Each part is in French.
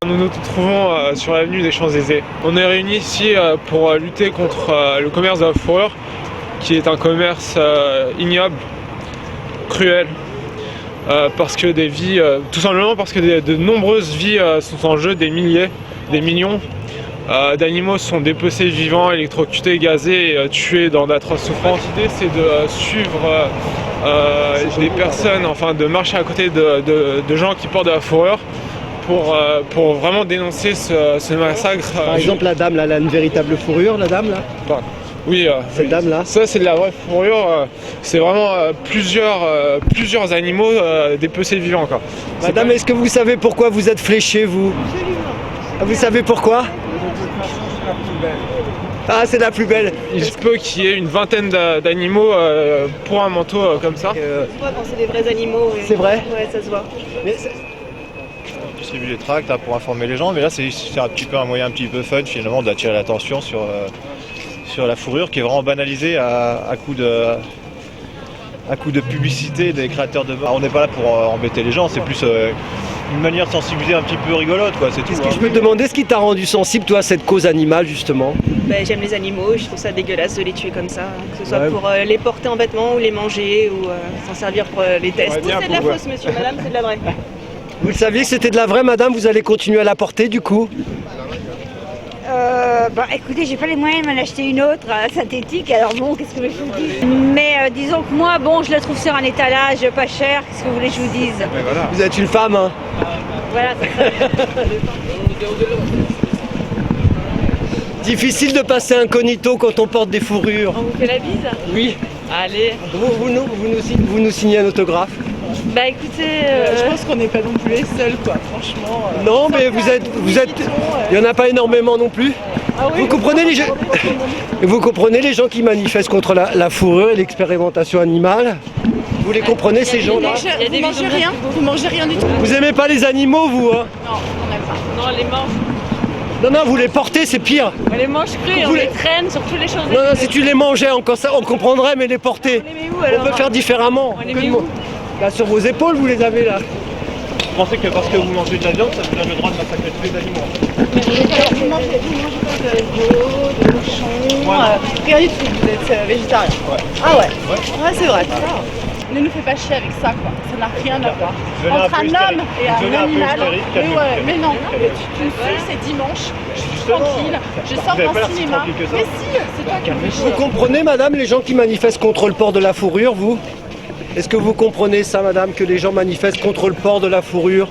Nous nous trouvons sur l'avenue des Champs-Élysées. On est réunis ici pour lutter contre le commerce de la fourrure, qui est un commerce ignoble, cruel, parce que des vies, tout simplement parce que de nombreuses vies sont en jeu, des milliers, des millions d'animaux sont dépecés vivants, électrocutés, gazés et tués dans d'atroces souffrances. L'idée c'est de suivre des personnes, enfin de marcher à côté de gens qui portent de la fourrure pour vraiment dénoncer ce massacre. Par exemple la dame là, elle a une véritable fourrure, la dame là. Enfin, oui, cette dame là. Ça c'est de la vraie fourrure, c'est vraiment plusieurs animaux dépecés vivants quoi. Madame, est-ce que vous savez pourquoi vous êtes fléchée vous? Vous savez pourquoi? Ah, c'est la plus belle. Il se peut qu'il y ait une vingtaine d'animaux pour un manteau comme ça. Ça se voit quand c'est des vrais animaux. C'est vrai? Ouais, ça se voit. On distribue les tracts pour informer les gens, mais là c'est un petit peu un moyen un petit peu fun finalement d'attirer l'attention sur la fourrure qui est vraiment banalisée à coup de publicité des créateurs de mode. On n'est pas là pour embêter les gens, c'est plus une manière de sensibiliser un petit peu rigolote quoi, c'est tout. Est-ce que je peux te demander ce qui t'a rendu sensible toi à cette cause animale justement? J'aime les animaux, je trouve ça dégueulasse de les tuer comme ça, que ce soit pour les porter en vêtements ou les manger ou s'en servir pour les tests. Tout c'est de la fausse monsieur, madame, c'est de la vraie. Vous le saviez que c'était de la vraie madame, vous allez continuer à la porter du coup? Écoutez, j'ai pas les moyens de m'en acheter une autre synthétique, alors bon, qu'est-ce que je vous dis? Mais disons que moi, bon, je la trouve sur un étalage pas cher, qu'est-ce que vous voulez que je vous dise? Voilà. Vous êtes une femme, hein? Voilà, c'est ça. Difficile de passer incognito quand on porte des fourrures. On vous fait la bise? Oui. Allez. Vous nous signez un autographe? Bah écoutez, je pense qu'on n'est pas non plus les seuls quoi, franchement. Non mais vous êtes, il n'y en a pas énormément non plus. Ah oui, vous comprenez les gens qui manifestent contre la fourrure et l'expérimentation animale? Vous les comprenez ces gens-là? Vous mangez rien? Vous mangez rien du tout? Vous aimez pas les animaux vous hein? Non, on n'aime pas. Non, on les mange. Non, vous les portez, c'est pire. On les mange crus et on les traîne sur tous les choses. Non, si tu les mangeais, on comprendrait, mais les porter, on les met où, alors? On peut faire différemment. On les met où? Là, sur vos épaules, vous les avez là. Vous pensez que parce que vous mangez de la viande, ça vous donne le droit de massacrer tous les animaux? Vous mangez pas de veau, de cochon, rien du tout, vous êtes végétarien. Ouais. Ah ouais? Ouais, c'est vrai. Ne nous fais pas chier avec ça quoi, ça n'a rien à voir. Entre un homme et un animal. Mais non, tu me suis, c'est dimanche, je suis tranquille, je sors d'un cinéma. Mais si, c'est toi qui me fais chier. Vous comprenez, madame, les gens qui manifestent contre le port de la fourrure, vous? Est-ce que vous comprenez ça, madame, que les gens manifestent contre le port de la fourrure?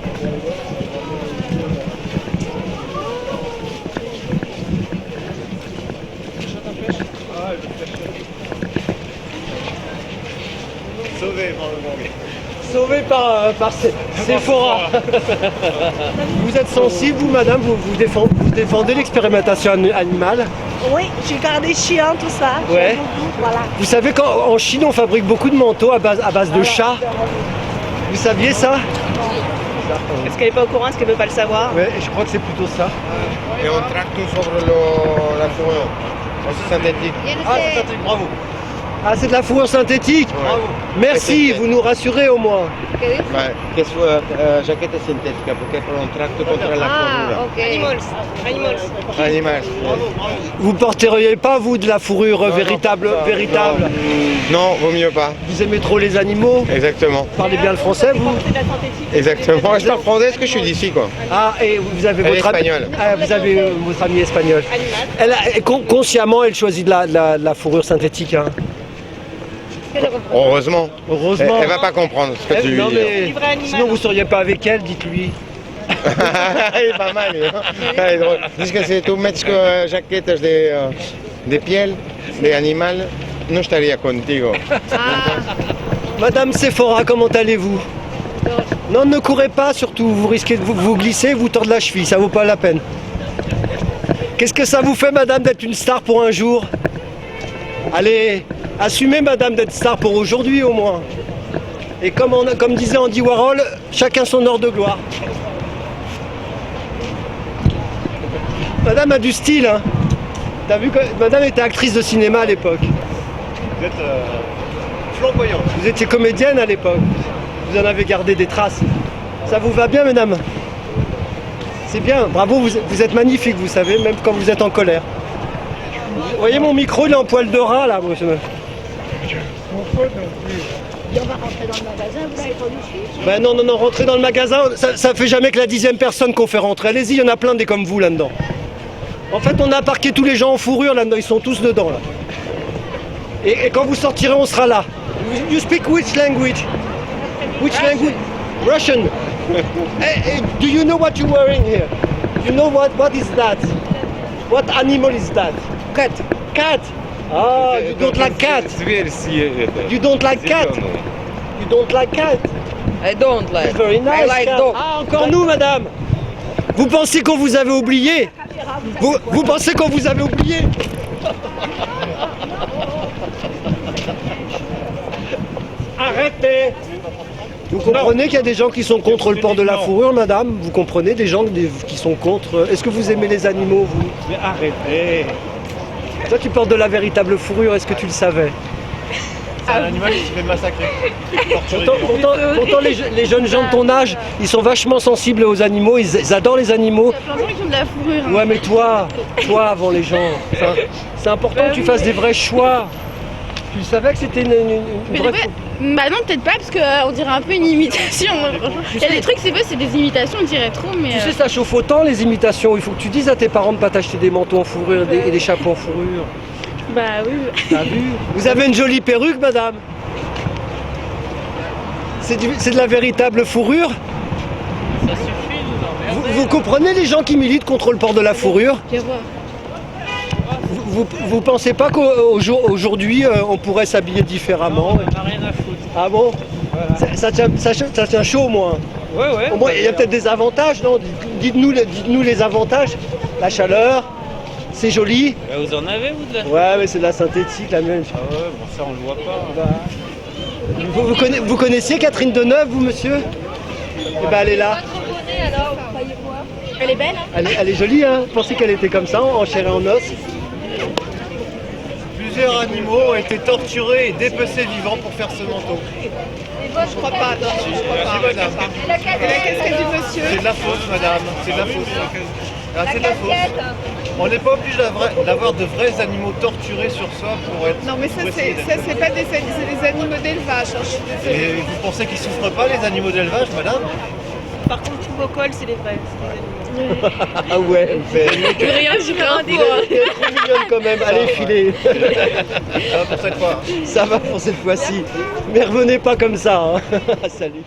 Sauvé par Sephora. Vous êtes sensible, vous, madame, vous défendez l'expérimentation animale? Oui, j'ai gardé chiens, tout ça. Ouais. Voilà. Vous savez qu'en Chine, on fabrique beaucoup de manteaux à base de chats. Vous saviez ça? Est-ce qu'elle n'est pas au courant? Est-ce qu'elle ne veut pas le savoir? Ouais, je crois que c'est plutôt ça. Et on traque tout sur la fourrure. C'est synthétique. Ah, c'est synthétique, bravo. Ah, c'est de la fourrure synthétique? Bravo. Merci, vous nous rassurez au moins. Que es jaqueta sintética, porque on traque contre la fourrure. Animals. Vous porteriez pas, vous, de la fourrure véritable? Non, vaut mieux pas. Vous aimez trop les animaux? Exactement. Vous parlez bien le français, vous? Exactement. Je parle français parce que je suis d'ici, quoi. Ah, et vous avez Elle est votre ami espagnole. vous avez votre amie espagnole. Consciemment, elle choisit de la fourrure synthétique. Hein. Heureusement. Heureusement. Elle va pas comprendre ce que tu lui Non, dis. mais sinon, vous seriez pas avec elle, dites-lui. Il est pas mal, lui, hein. Il est drôle. Dice que si tú metes jaquetas de piel de animal, no estaría contigo. Madame Sephora, comment allez-vous? Non, ne courez pas surtout, vous risquez de vous glisser, vous tordre la cheville, ça vaut pas la peine. Qu'est-ce que ça vous fait, madame, d'être une star pour un jour? Allez, assumez, madame, d'être star pour aujourd'hui au moins. Et comme disait Andy Warhol, chacun son heure de gloire. Madame a du style, hein. T'as vu que madame était actrice de cinéma à l'époque. Vous êtes flamboyante. Vous étiez comédienne à l'époque. Vous en avez gardé des traces. Ça vous va bien, madame? c'est bien, bravo, vous êtes magnifique, vous savez, même quand vous êtes en colère. Vous voyez mon micro, il est en poil de rat là. Monsieur. Et on va rentrer dans le magasin, vous n'avez pas du chiffre? Ben non, rentrez dans le magasin, ça fait jamais que la 10e personne qu'on fait rentrer. Allez-y, il y en a plein des comme vous là-dedans. En fait, on a parqué tous les gens en fourrure là-dedans, ils sont tous dedans là. Et quand vous sortirez, on sera là. You speak which language? Which language? Russian. Do you know what you're wearing here? You know what is that? What animal is that? Cat. Cat. Ah, you don't like cat. You don't like cat. You don't like cat. I don't like. It's very nice. I like cat. dog. Ah, encore nous, madame. Vous pensez qu'on vous avait oublié? Vous pensez qu'on vous avait oublié? Arrêtez. Vous comprenez qu'il y a des gens qui sont contre le port de la fourrure, madame? Vous comprenez des gens qui sont contre? Est-ce que vous aimez les animaux, vous? Mais arrêtez. Toi, tu portes de la véritable fourrure, est-ce que tu le savais? C'est un animal qui se fait massacrer. Pourtant, les jeunes gens de ton âge, ils sont vachement sensibles aux animaux, ils adorent les animaux. Il y a plein de gens qui ont de la fourrure. Hein. Ouais, mais toi avant les gens. Enfin, c'est important que tu fasses des vrais choix. Tu savais que c'était Mais vraie ouais, bah non, peut-être pas, parce qu'on dirait un peu une imitation. Il y a des trucs, c'est des imitations, on dirait trop, mais... Tu sais, ça chauffe autant les imitations. Il faut que tu dises à tes parents de ne pas t'acheter des manteaux en fourrure et des chapeaux en fourrure. Bah oui. T'as vu? Vous avez une jolie perruque, madame? C'est de la véritable fourrure? Ça suffit, vous comprenez les gens qui militent contre le port de la fourrure? Viens voir. Vous pensez pas qu'aujourd'hui on pourrait s'habiller différemment? On n'a rien à foutre. Ah bon? Voilà. Ça tient chaud au moins. Ouais. Au moins, il y a peut-être des avantages, non? Dites-nous les avantages. La chaleur, c'est joli. Bah, vous en avez, vous, de la... Ouais, mais c'est de la synthétique, la mienne. Ah ouais, bon, ça, on le voit pas. Vous connaissiez Catherine Deneuve, vous, monsieur? Eh ben, elle est là. Elle est belle, hein? Elle est jolie, hein? Vous pensez qu'elle était comme ça, en chair et en os? Plusieurs animaux ont été torturés et dépecés vivants pour faire ce manteau. Je crois pas, non, je crois pas. Si, madame. Et la casquette du monsieur? C'est de la fausse, madame. C'est de la fausse. Ah, c'est de la fausse. On n'est pas obligé d'avoir de vrais animaux torturés sur soi pour être. Non, mais ça, c'est pas des animaux d'élevage. Hein, je suis désolée. Et vous pensez qu'ils souffrent pas, les animaux d'élevage, madame? Par contre, tous vos cols, c'est les vrais. Ah ouais, mais... Rien, j'ai rien dit. Elle est trop mignonne quand même, allez filez. Ça va pour cette fois. Ça va pour cette fois-ci. Mais revenez pas comme ça, hein. Salut.